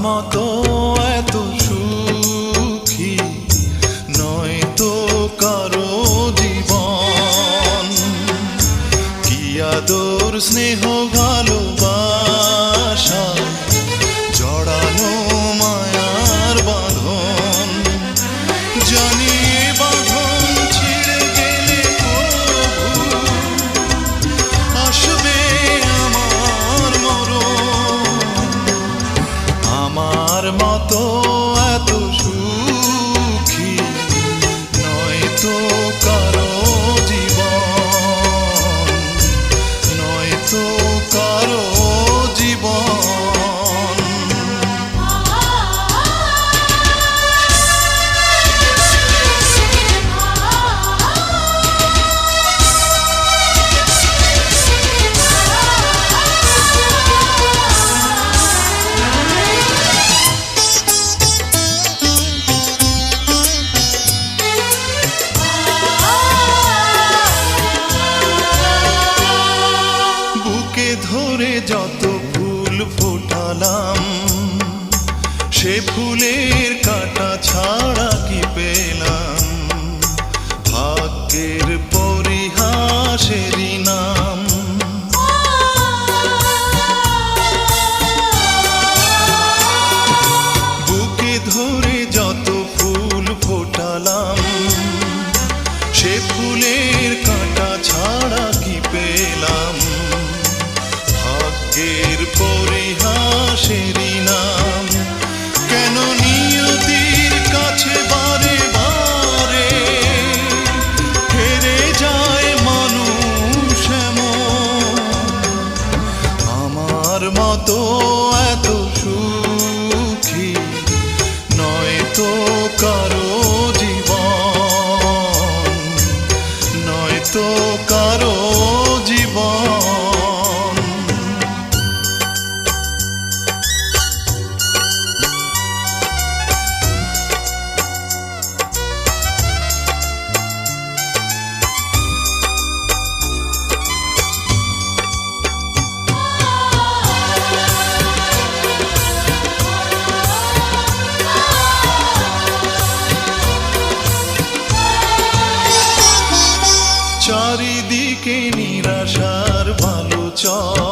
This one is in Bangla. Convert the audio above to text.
মতো এত সুখী নয় তো কারো জীবন। কি আদর স্নেহ ভালোবাসা জড়ানো মায়ার বাঁধন। জানি বাঁধন ছিঁড়ে গেলে প্রভু আসবে আমার মরণ। আমার মতো এত সুখী নয় তো কারো জীবন, নয় তো কারো জীবন। ধরে যত ফুল ফোটালাম সে ফুলের কাঁটা ছাড়া কি পেলাম? ভাগ্যের পরিহাসেরই নাম। বুকে ধরে যত ফুল ফোটালাম সে ফুলের কাঁটা ছাড়া কি পেলাম? ভাগ্যের পরিহাসেরই নাম। কেন নিয়তির কাছে বারে বারে হেরে যায় মানুষ এমন? আমার মতো এত সুখী নয় তো কারো জীবন, নয় তো কারো জীবন। চারিদিকে নিরাশার ভালো চল